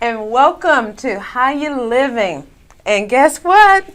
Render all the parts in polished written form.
And welcome to How You Living. And guess what?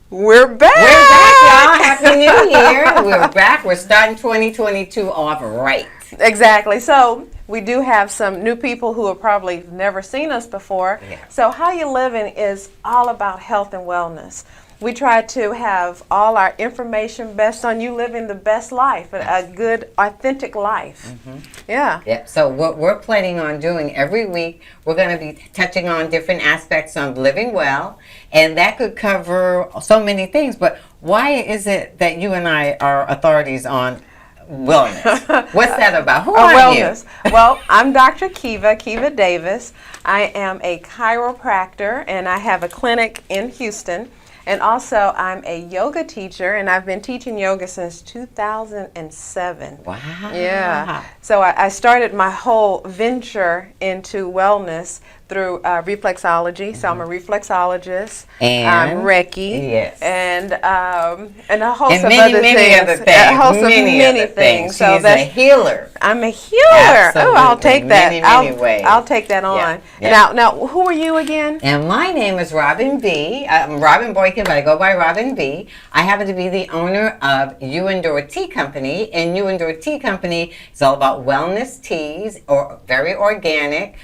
We're back. We're back, y'all. Happy New Year. We're back. We're starting 2022 off right. Exactly. So we do have some new people who have probably never seen us before. Yeah. So How You Living is all about health and wellness. We try to have all our information based on you living the best life, a good, authentic life. Mm-hmm. Yeah. Yeah. So what we're planning on doing every week, we're going to be touching on different aspects of living well, and that could cover so many things. But why is it that you and I are authorities on wellness? What's that about? Who are wellness. you? Well, I'm Dr. Kiva Davis. I am a chiropractor, and I have a clinic in Houston. And also, I'm a yoga teacher, and I've been teaching yoga since 2007. Wow. Yeah. So I started my whole venture into wellness through reflexology. So I'm a reflexologist. And I'm Reiki. Yes. And a host and of many, other many things. other things. A host many of many other things. She's So that's a healer. I'm a healer. Absolutely. Oh, I'll take that. Many ways. I'll take that on. Yeah. Now, who are you again? And my name is Robin B. I'm Robin Boykin, but I go by Robin B. I happen to be the owner of You Endure Tea Company, and You Endure Tea Company is all about wellness teas, or very organic.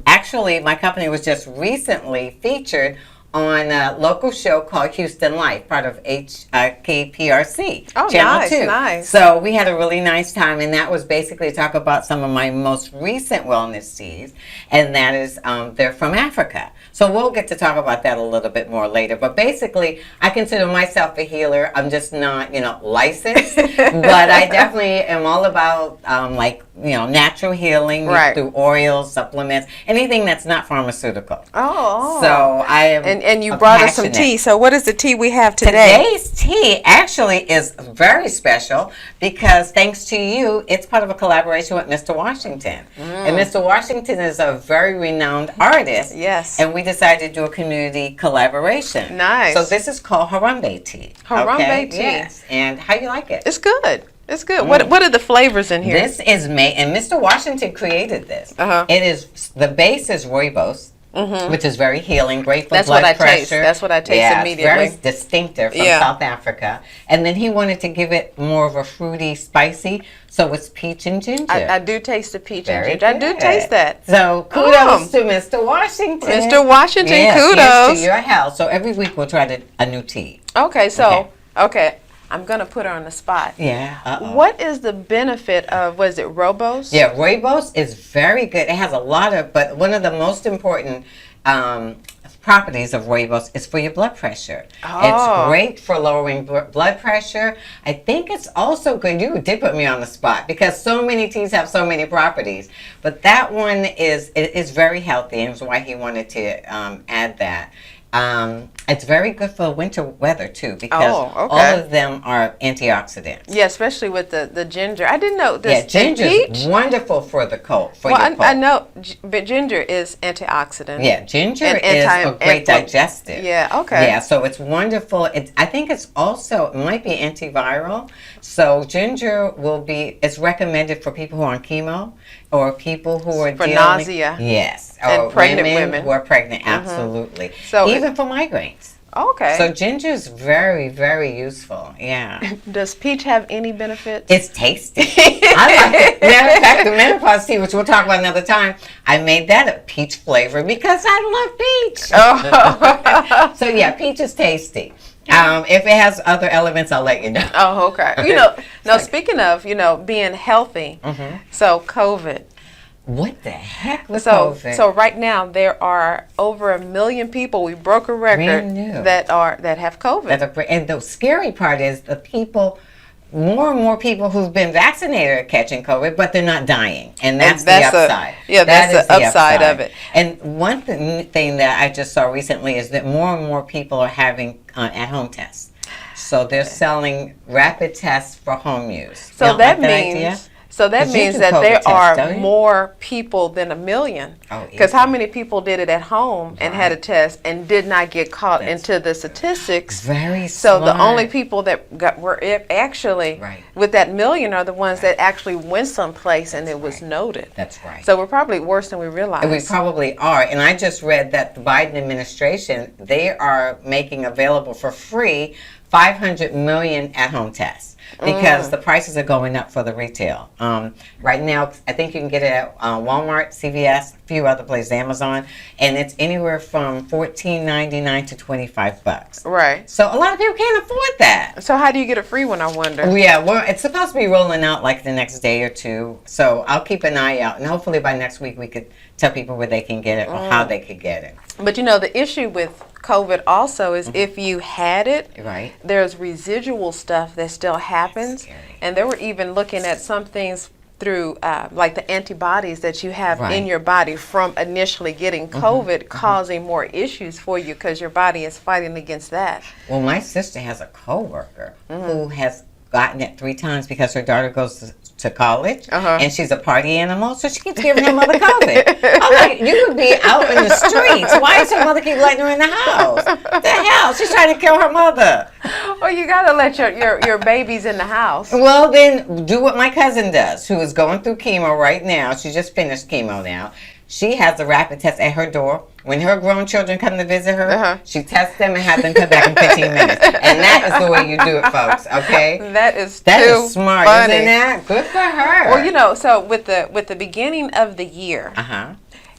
Actually, my company was just recently featured on a local show called Houston Life, part of KPRC. Oh, Channel nice, 2. nice. So we had a really nice time, and that was basically to talk about some of my most recent wellness teas, and that is they're from Africa. So we'll get to talk about that a little bit more later. But basically, I consider myself a healer. I'm just not, licensed, but I definitely am all about natural healing through oils, supplements, anything that's not pharmaceutical. Oh. So I am. And you brought us some tea. So what is the tea we have today? Today's tea actually is very special because thanks to you, it's part of a collaboration with Mr. Washington. And Mr. Washington is a very renowned artist. Yes. And we decided to do a community collaboration. Nice. So this is called Harambe tea. Harambe tea. Yes. And how you like it? It's good. It's good. What are the flavors in here? This is made, and Mr. Washington created this. It is, the base is rooibos. Which is very healing, great for blood pressure. Taste. That's what I taste immediately. It's very distinctive from South Africa. And then he wanted to give it more of a fruity, spicy, so it's peach and ginger. I do taste the peach and ginger. Good. I do taste that. So kudos to Mr. Washington. Mr. Washington, kudos. Yes, to your health. So every week we'll try a new tea. Okay, so, okay. I'm going to put her on the spot. Yeah. What is the benefit of, was it rooibos? Yeah, rooibos is very good. It has a lot of, but one of the most important properties of rooibos is for your blood pressure. It's great for lowering blood pressure. I think it's also good. You did put me on the spot because so many teas have so many properties. But that one is very healthy, and that's why he wanted to add that. It's very good for winter weather too because all of them are antioxidants. Yeah, especially with the ginger. I didn't know this. Yeah, ginger is wonderful for the cold. I know, but ginger is antioxidant. Yeah, ginger is a great digestive. Yeah, okay. Yeah, so it's wonderful. I think it's also, it might be antiviral. So ginger it's recommended for people who are on chemo or people who are dealing nausea. Yes. And or pregnant women who are pregnant, absolutely. So even for migraines. Okay. So ginger is very, very useful. Yeah. Does peach have any benefits? It's tasty. I like it. Matter of fact, the menopause tea, which we'll talk about another time, I made that a peach flavor because I love peach. Oh. So yeah, peach is tasty. If it has other elements, I'll let you know. Oh, okay. Speaking of, being healthy, so COVID. What the heck with So, COVID? so right now there are over 1 million people. We broke a record Brand new. that have COVID. And the scary part is the people, more and more people who've been vaccinated are catching COVID, but they're not dying, and that's the upside. That's the upside of it. And one thing that I just saw recently is that more and more people are having at-home tests. So they're selling rapid tests for home use. So that means. So that means that there are more people than 1 million. Because how many people did it at home and had a test and did not get caught into the statistics? Very So smart. the only people that were actually with that 1 million are the ones that actually went someplace and it was noted. That's right. So we're probably worse than we realize. We probably are. And I just read that the Biden administration, they are making available for free 500 million at-home tests because the prices are going up for the retail. Right now, I think you can get it at Walmart, CVS, a few other places, Amazon, and it's anywhere from $14.99 to $25. Right. So a lot of people can't afford that. So how do you get a free one, I wonder? Yeah, well, it's supposed to be rolling out like the next day or two. So I'll keep an eye out, and hopefully by next week we could tell people where they can get it or how they could get it. But you know, the issue with COVID also is if you had it, there's residual stuff that still happens. And they were even looking at some things through like the antibodies that you have in your body from initially getting COVID causing more issues for you because your body is fighting against that. Well, my sister has a coworker who has gotten it 3 times because her daughter goes to college and she's a party animal, so she keeps giving her mother COVID. I'm like, you would be out in the streets. Why does her mother keep letting her in the house? The hell? She's trying to kill her mother. Well, you gotta let your babies in the house. Well, then do what my cousin does, who is going through chemo right now. She just finished chemo now. She has a rapid test at her door. When her grown children come to visit her, she tests them and has them come back in 15 minutes. And that is the way you do it, folks, okay? That is smart, funny. Isn't that? Good for her. Well, you know, so with the beginning of the year,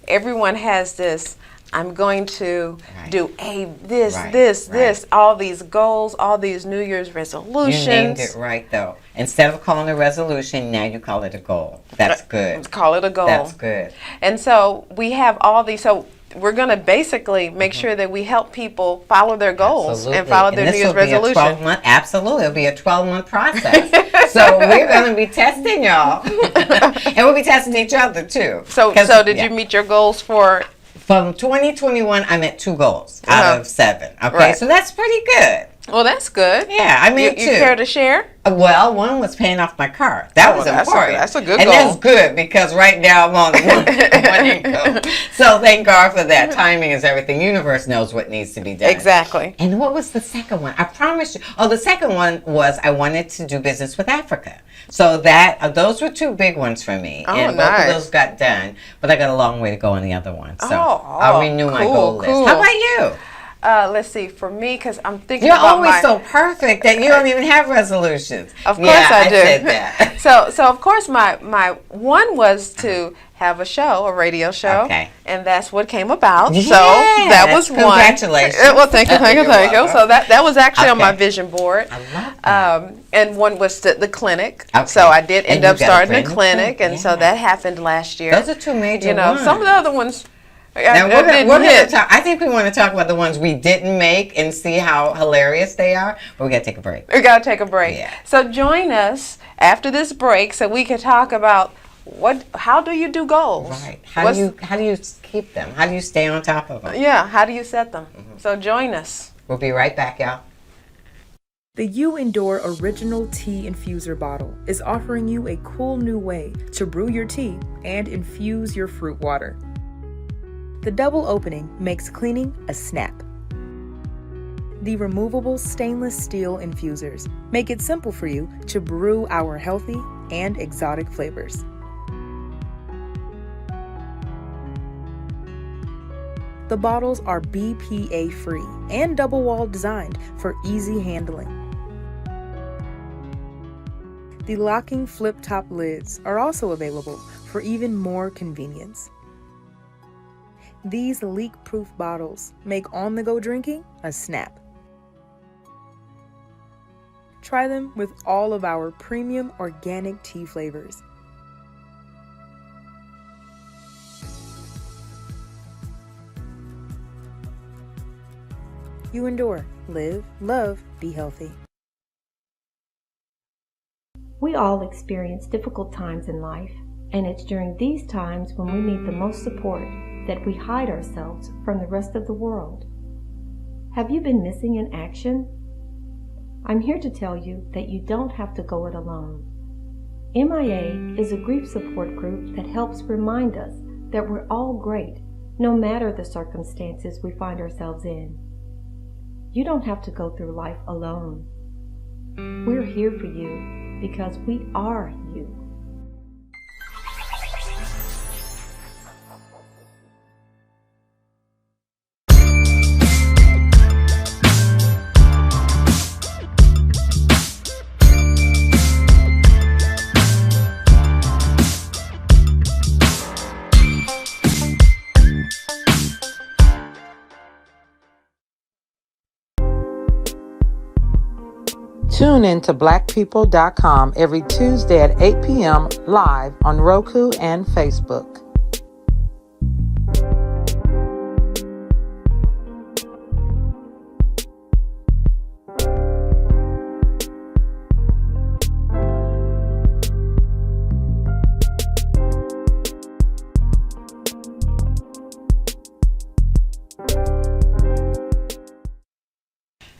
everyone has this, I'm going to do this, all these goals, all these New Year's resolutions. You named it right, though. Instead of calling it a resolution, now you call it a goal. That's good. Let's call it a goal. That's good. And so we have all these, so we're going to basically make sure that we help people follow their goals and follow their New Year's resolution. Absolutely. It'll be a 12-month process. So we're going to be testing y'all. And we'll be testing each other, too. So did you meet your goals for... From 2021, I met 2 goals out of 7. Okay, so that's pretty good. Well, that's good. Yeah, I mean, you care to share? Well, one was paying off my car. That was important. That's a good goal. And that's good because right now I'm on one income. So thank God for that. Timing is everything. Universe knows what needs to be done. Exactly. And what was the second one? I promised you. Oh, the second one was I wanted to do business with Africa. So that those were 2 big ones for me. And both of those got done. But I got a long way to go on the other one. So I'll renew my goal list. How about you? Let's see, for me, because I'm thinking You're about always so perfect that you don't even have resolutions. Of course I do. Said that. So of course my one was to have a radio show. Okay. And that's what came about. Yeah, so that was one. Congratulations. Well, thank you. So that was actually on my vision board. I love that. And one was the clinic. Okay. So I did end up starting a clinic, and so that happened last year. Those are 2 major ones. Some of the other ones. Now we're gonna talk. I think we want to talk about the ones we didn't make and see how hilarious they are. But we gotta take a break. We gotta take a break. Yeah. So join us after this break so we can talk about how do you do goals? Right. How do you keep them? How do you stay on top of them? Yeah. How do you set them? So join us. We'll be right back, y'all. The You Endure Original Tea Infuser Bottle is offering you a cool new way to brew your tea and infuse your fruit water. The double opening makes cleaning a snap. The removable stainless steel infusers make it simple for you to brew our healthy and exotic flavors. The bottles are BPA free and double wall designed for easy handling. The locking flip top lids are also available for even more convenience. These leak-proof bottles make on-the-go drinking a snap. Try them with all of our premium organic tea flavors. You endure. Live, love, be healthy. We all experience difficult times in life, and it's during these times when we need the most support that we hide ourselves from the rest of the world. Have you been missing in action? I'm here to tell you that you don't have to go it alone. MIA is a grief support group that helps remind us that we're all great, no matter the circumstances we find ourselves in. You don't have to go through life alone. We're here for you because we are you. Tune in to blackpeople.com every Tuesday at 8 p.m. live on Roku and Facebook.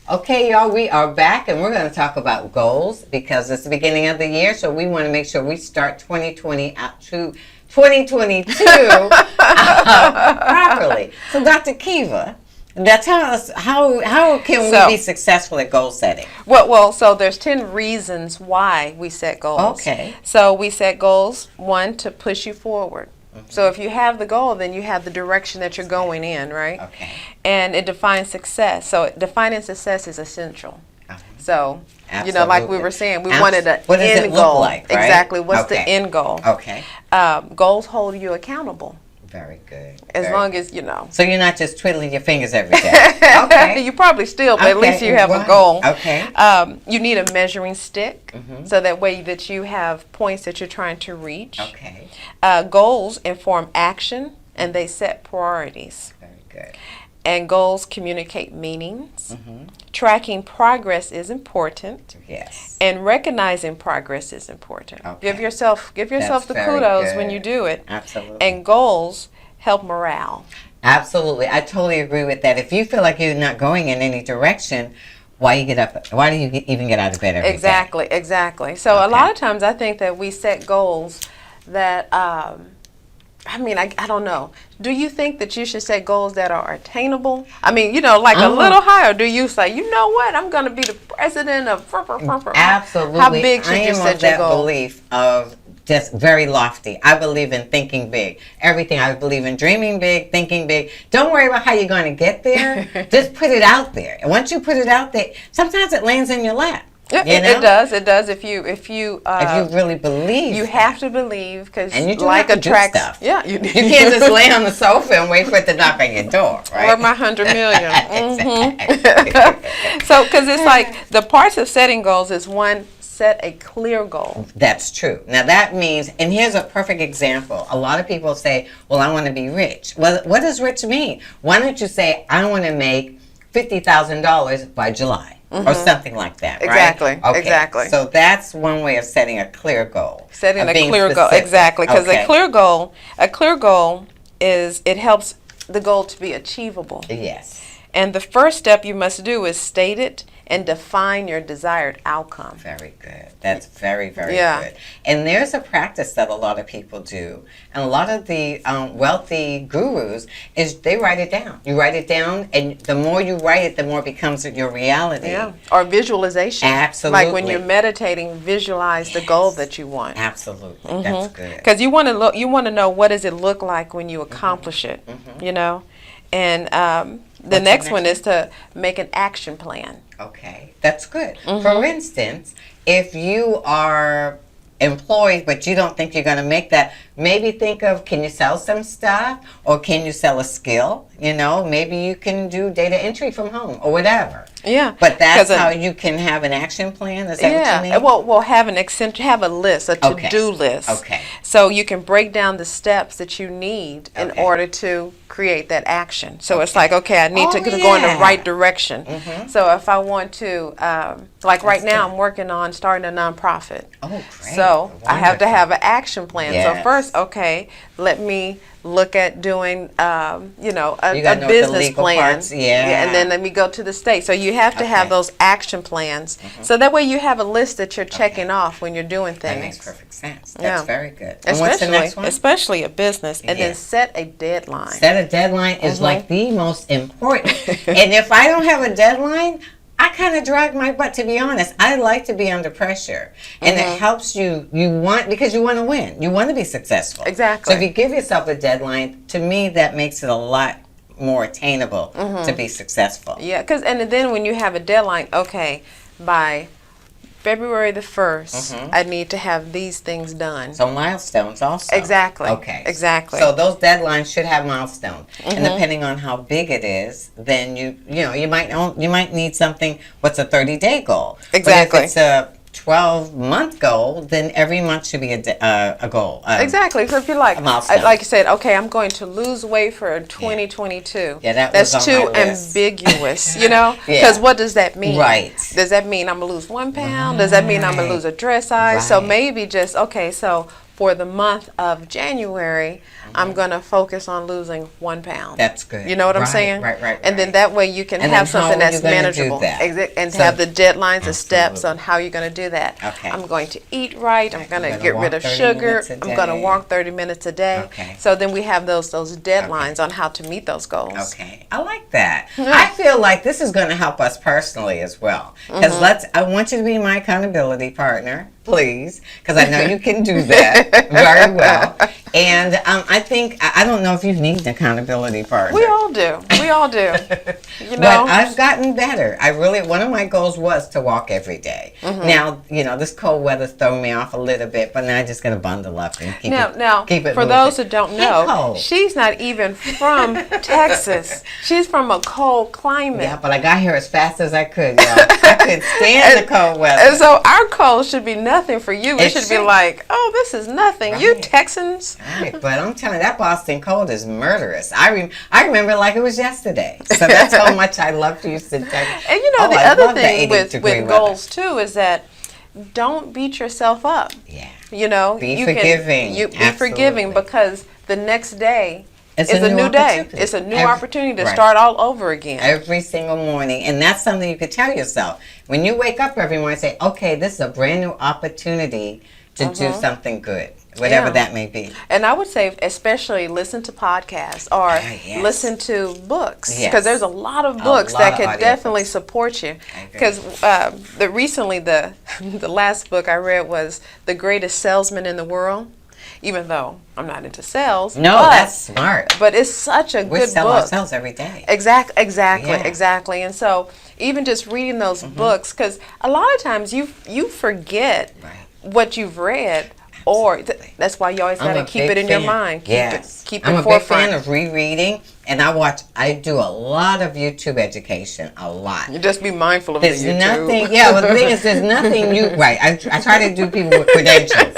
Okay, y'all, we are back and we're going to talk about goals because it's the beginning of the year, so we want to make sure we start 2020 out to 2022 properly. So, Dr. Kiva, tell us how can we be successful at goal setting? Well, so there's 10 reasons why we set goals. Okay. So we set goals, one, to push you forward. So if you have the goal, then you have the direction that you're going in, right? Okay. And it defines success. So defining success is essential. So, Absolutely. you know, like we were saying, we wanted an what does end it goal. look like, right? Exactly. What's the Okay. end goal? Okay. Goals hold you accountable. Very good. As Very long good. as, you know. So you're not just twiddling your fingers every day. Okay. You probably still, but at Okay, least you have right. a goal. Okay. You need a measuring stick, so that way that you have points that you're trying to reach. Okay. Goals inform action, and they set priorities. Very good. And goals communicate meanings. Tracking progress is important. Yes. And recognizing progress is important. Okay. Give yourself That's the very kudos when good. you do it. Absolutely. And goals help morale. Absolutely. I totally agree with that. If you feel like you're not going in any direction, why do you even get out of bed every day? Exactly. So a lot of times I think that we set goals that, I don't know. Do you think that you should set goals that are attainable? I mean, you know, like a little higher. Do you say, you know what, I'm going to be the president of... Absolutely. How big should you set your goal? I am of that belief of just very lofty. I believe in thinking big. Everything. I believe in dreaming big, thinking big. Don't worry about how you're going to get there. Just put it out there. And once you put it out there, sometimes it lands in your lap. Yeah, you know? it does. It does. If you really believe, you have to believe, because and you do like have to attracts do stuff. Yeah, you can't just lay on the sofa and wait for it to knock on your door, right? Or my 100 million. Exactly. So, because it's like the parts of setting goals is one, set a clear goal. That's true. Now that means, and here's a perfect example. A lot of people say, well, I want to be rich. Well, what does rich mean? Why don't you say, I want to make $50,000 by July? Or something like that, Exactly. right? Okay. Exactly. So that's one way of setting a clear goal. Setting of a being clear goal. specific. Exactly. Because Okay. a clear goal is, it helps the goal to be achievable. Yes. And the first step you must do is state it and define your desired outcome. Very good. That's very, very Yeah. good. And there's a practice that a lot of people do. And a lot of the wealthy gurus is they write it down. You write it down, and the more you write it, the more it becomes your reality. Yeah. Or visualization. Absolutely. Like when you're meditating, visualize the goal that you want. Absolutely. That's good. Because you want to know, what does it look like when you accomplish it, you know? And the next one is to make an action plan. Okay, that's good. For instance, if you are employed but you don't think you're going to make that maybe think of, can you sell some stuff, or can you sell a skill? You know, maybe you can do data entry from home or whatever. Yeah. But that's how you can have an action plan. Is that what you mean? Well, have have a list, a to-do list. Okay. So you can break down the steps that you need in order to create that action. So it's like, okay, I need to go in the right direction. So if I want to, like right now, I'm working on starting a nonprofit. Oh, great. So I have to Wonderful. have an action plan. Yes. So first, okay, let me look at doing, a You gotta know what the business legal plan. parts- yeah. And then let me go to the state. So you have to have Okay. those action plans. So that way you have a list that you're checking off when you're doing things. That makes perfect sense. That's Yeah. very good. And what's the next one? Especially a business. And then Yes. set a deadline. Set a deadline is like the most important. And if I don't have a deadline, I kind of drag my butt, to be honest. I like to be under pressure. And it helps you, because you want to win. You want to be successful. Exactly. So if you give yourself a deadline, to me, that makes it a lot more attainable to be successful. Yeah, and then when you have a deadline, okay, by February the 1st, I need to have these things done. So milestones also. Exactly. Okay. Exactly. So those deadlines should have milestones, and depending on how big it is, then you might need something. What's a 30-day goal? Exactly. But if it's a 12-month goal, then every month should be a goal. Exactly. So if you're like, a milestone. like you said, okay, I'm going to lose weight for 2022. Yeah, that that's was on too my list. ambiguous, you know? Yeah. Because what does that mean? Right. Does that mean I'm going to lose 1 pound? Does that mean I'm going to lose a dress size? So Right. maybe just, okay, so for the month of January, I'm going to focus on losing 1 pound. That's good. You know what I'm Right, saying? right. And then that way you can And have then how something are you that's gonna do manageable. that? And So- have the deadlines, the steps Absolutely. on how you're going to do that. Okay. I'm going to eat right. I'm going to gonna get walk rid of 30 sugar. minutes a I'm going to day. walk 30 minutes a day. Okay. So then we have those deadlines on how to meet those goals. Okay, I like that. I feel like this is going to help us personally as well. Because I want you to be my accountability partner, please, because I know you can do that very well. And I think, I don't know if you need an accountability partner. We all do. We all do. You know? But I've gotten better. One of my goals was to walk every day. Now, this cold weather's thrown me off a little bit, but now I just got to bundle up and keep it for moving. those who don't know, cold. she's not even from Texas. She's from a cold climate. Yeah, but I got here as fast as I could, y'all. I couldn't stand the cold weather. And so our cold should be nothing for you. It should be should. like, oh, this is nothing. You Right. Texans. Right, but I'm telling you, that Boston cold is murderous. I remember like it was yesterday. So that's how much I love to use the Texas. And the I other love the thing 80 with degree goals too is that don't beat yourself up. Yeah. Be forgiving. Be forgiving Absolutely. because the next day It's is a new day. opportunity. It's a new Every- opportunity to right. start all over again. Every single morning. And that's something you could tell yourself. When you wake up every morning, say, okay, this is a brand new opportunity to do something good, whatever Yeah. that may be. And I would say, especially listen to podcasts or yes. listen to books, Yes. because there's a lot of A books lot that of could audiobooks. definitely support you. I agree. Because recently the last book I read was The Greatest Salesman in the World. Even though I'm not into sales, No, but, that's smart. But it's such a We good sell book. ourselves every day. Exactly. Yeah. Exactly. And so even just reading those books, because a lot of times you forget Right. what you've read, or that's why you always got to I'm a keep big it in your fan. mind. Yes. Keep I'm it a big forefront. fan of rereading, and I do a lot of YouTube education, a lot. You just be mindful of There's the YouTube. nothing, well, the thing is, there's nothing new, right, I try to do people with credentials.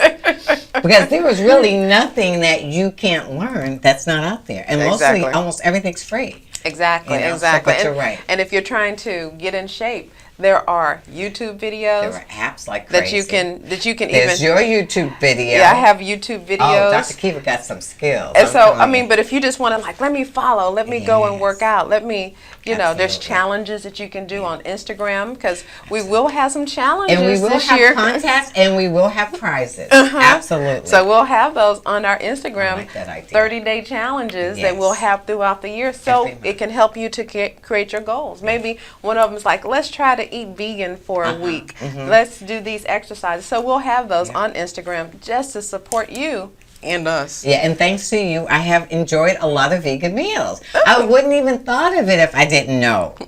Because there is really nothing that you can't learn that's not out there. And Exactly. almost everything's free. Exactly, You know, so- exactly. but you're And- right. And if you're trying to get in shape, there are YouTube videos There are apps like that crazy. you can There's even. your YouTube video. Yeah, I have YouTube videos. Oh, Dr. Kiva got some skills. And I'm so, telling I you. mean, but if you just want to, like, let me follow, let me go and work Yes. out, let me, there's Absolutely. challenges that you can do on Instagram, because we will have some challenges And we will this have year. contests and we will have prizes. Absolutely. So we'll have those on our Instagram, I like that idea. 30-day challenges that we'll Yes. have throughout the year. So Every month. it can help you to create your goals. Maybe one of them is like, let's try to eat vegan for a week. Let's do these exercises. So we'll have those on Instagram just to support you and us. Yeah, and thanks to you, I have enjoyed a lot of vegan meals. I wouldn't even thought of it if I didn't know you.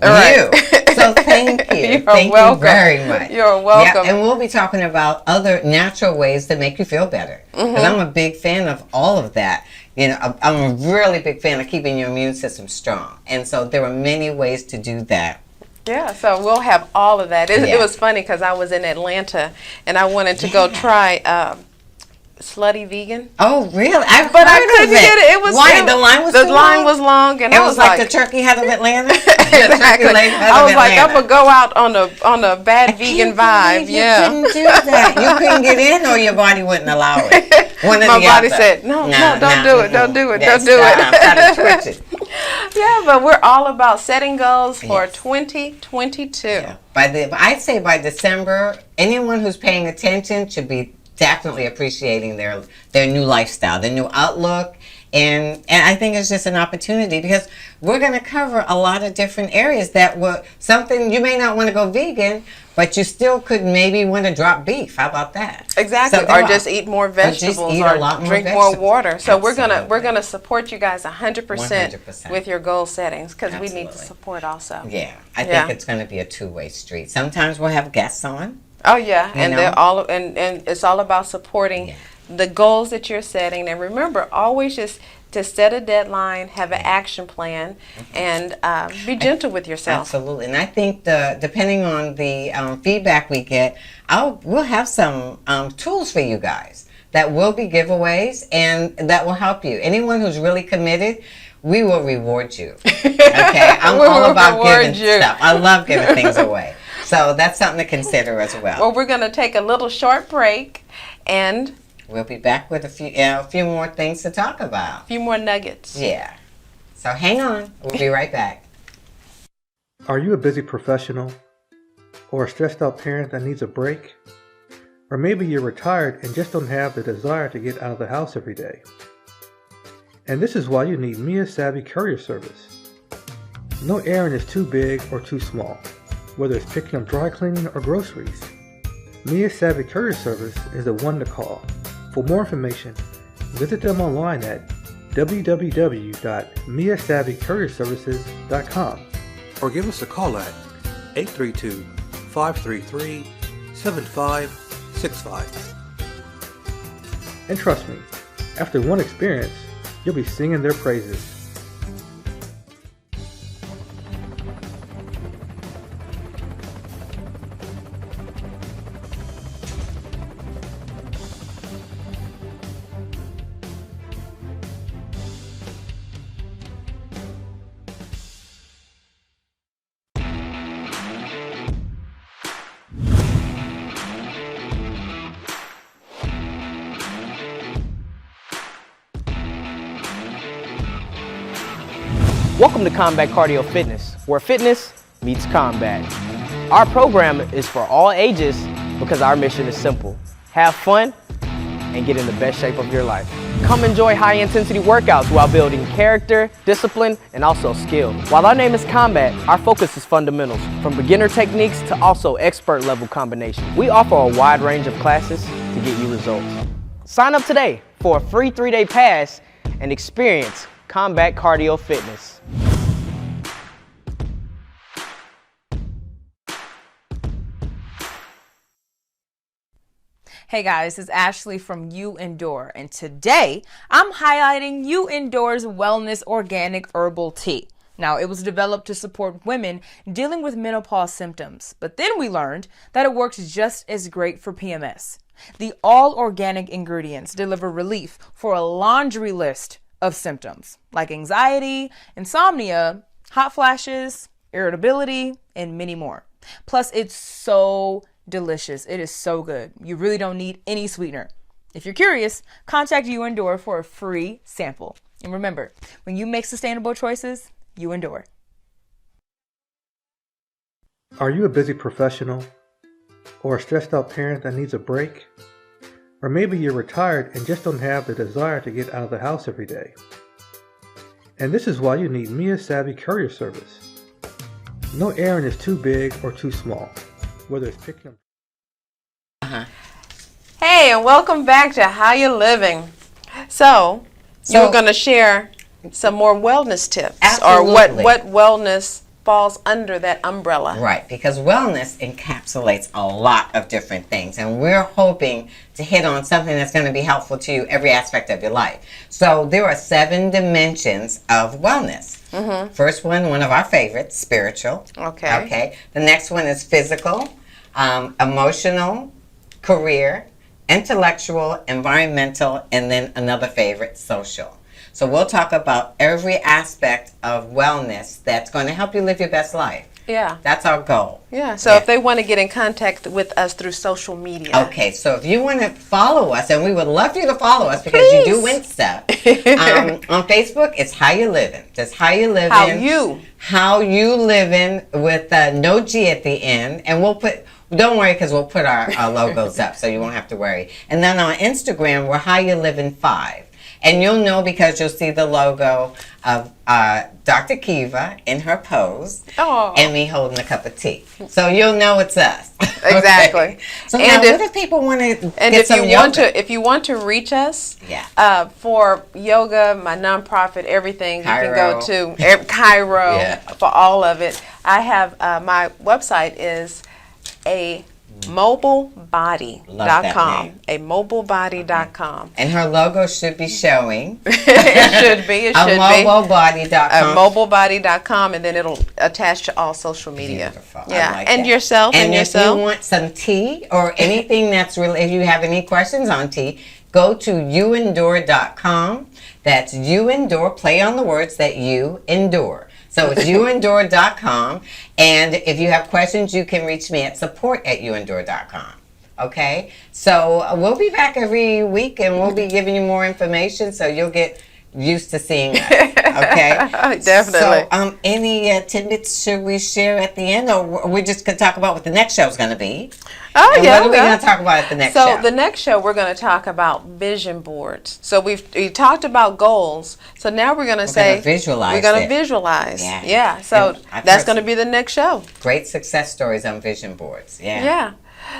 So thank you. Thank you very much. You're welcome. Yeah, and we'll be talking about other natural ways to make you feel better. Because I'm a big fan of all of that. You know, I'm a really big fan of keeping your immune system strong. And so there are many ways to do that. Yeah, so we'll have all of that. It was funny because I was in Atlanta and I wanted to go try Slutty Vegan. Oh, really? I couldn't get it. It was why? The line was long, and it I was like the turkey head of Atlanta. Exactly. I was like, I'm gonna go out on a bad vegan vibe. You couldn't do that. You couldn't get in, or your body wouldn't allow it. My body said, no, don't do it. Don't do it. Yeah, but we're all about setting goals for 2022. Yeah. I'd say by December, anyone who's paying attention should be definitely appreciating their new lifestyle, their new outlook. And I think it's just an opportunity because we're going to cover a lot of different areas that were something you may not want to go vegan, but you still could maybe want to drop beef. How about that? Exactly. So or just eat more vegetables or drink more water. So we're gonna support you guys 100% with your goal settings because we need the support also. Yeah, I think it's going to be a two-way street. Sometimes we'll have guests on. Oh yeah, and they're all and it's all about supporting the goals that you're setting. And remember, always just to set a deadline, have an action plan, and be gentle with yourself. Absolutely. And I think depending on the feedback we get, we'll have some tools for you guys that will be giveaways and that will help you. Anyone who's really committed, we will reward you. Okay, I'm all about giving stuff. I love giving things away. So that's something to consider as well. Well, we're going to take a little short break, and we'll be back with a few more things to talk about. A few more nuggets. Yeah. So hang on. We'll be right back. Are you a busy professional or a stressed out parent that needs a break? Or maybe you're retired and just don't have the desire to get out of the house every day. And this is why you need Mia Savvy Courier Service. No errand is too big or too small, whether it's picking up dry cleaning or groceries. Mia Savvy Courier Service is the one to call. For more information, visit them online at www.miasavvycourierservices.com or give us a call at 832-533-7565. And trust me, after one experience, you'll be singing their praises. Welcome to Combat Cardio Fitness, where fitness meets combat. Our program is for all ages because our mission is simple. Have fun and get in the best shape of your life. Come enjoy high-intensity workouts while building character, discipline, and also skill. While our name is Combat, our focus is fundamentals, from beginner techniques to also expert-level combinations. We offer a wide range of classes to get you results. Sign up today for a free 3-day pass and experience Combat Cardio Fitness. Hey guys, it's Ashley from You Endure, and today I'm highlighting You Endure's Wellness Organic Herbal Tea. Now, it was developed to support women dealing with menopause symptoms, but then we learned that it works just as great for PMS. The all-organic ingredients deliver relief for a laundry list of symptoms like anxiety, insomnia, hot flashes, irritability, and many more. Plus, it's so delicious. It is so good. You really don't need any sweetener. If you're curious, contact You Endure for a free sample. And remember, when you make sustainable choices, you endure. Are you a busy professional or a stressed out parent that needs a break? Or maybe you're retired and just don't have the desire to get out of the house every day. And this is why you need Mia Savvy Courier Service. No errand is too big or too small, whether it's picking up. Hey, and welcome back to How You Living. So you're going to share some more wellness tips, Absolutely. or what wellness falls under that umbrella. Right, because wellness encapsulates a lot of different things, and we're hoping to hit on something that's going to be helpful to you every aspect of your life. So there are 7 dimensions of wellness. First one of our favorites, spiritual. Okay. The next one is physical, emotional, career, intellectual, environmental, and then another favorite, social. So we'll talk about every aspect of wellness that's going to help you live your best life. Yeah. That's our goal. Yeah. So if they want to get in contact with us through social media. Okay. So if you want to follow us, and we would love for you to follow us because you do win stuff. On Facebook, it's How You Livin'. Just How You Livin'. How You Livin' with no G at the end. And we'll put, don't worry because we'll put our logos up so you won't have to worry. And then on Instagram, we're How You Livin' 5. And you'll know because you'll see the logo of Dr. Kiva in her pose and me holding a cup of tea. So you'll know it's us. Exactly. Okay. So and now, what if people want to get some yoga? If you want to reach us, yeah. For yoga, my nonprofit, everything, Cairo. You can go to Cairo for all of it. I have my website is a mobilebody.com. A mobilebody.com. And her logo should be showing. It should be. It should be. mobilebody.com. mobilebody.com, and then it'll attach to all social media. Beautiful. Yeah. Like and that. yourself. And if yourself. you want some tea or anything that's really, if you have any questions on tea, go to youendure.com. That's you endure. Play on the words that you endure. So it's youendure.com, and if you have questions, you can reach me at support@youendure.com. Okay? So we'll be back every week, and we'll be giving you more information, so you'll get used to seeing us. Okay? Definitely. So any tidbits should we share at the end, or we're just going to talk about what the next show is going to be? Oh, and yeah. what are we going to talk about at the next show? So the next show, we're going to talk about vision boards. So we talked about goals. So now we're going to say visualize. We're going to visualize. Yeah. So that's going to be the next show. Great success stories on vision boards. Yeah. Yeah.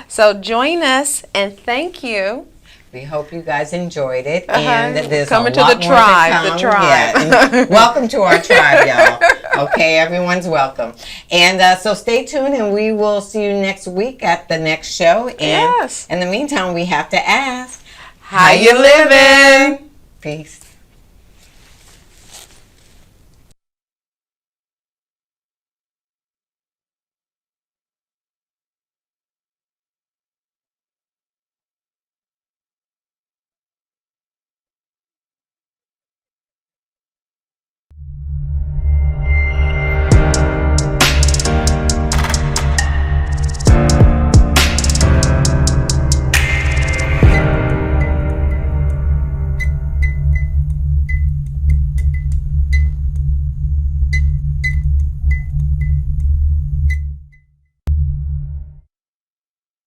So join us, and thank you. We hope you guys enjoyed it, and there's coming a lot to the tribe. The tribe. Yeah. Welcome to our tribe, y'all. Okay, everyone's welcome. And so stay tuned, and we will see you next week at the next show. And in the meantime, we have to ask, how you living? Peace.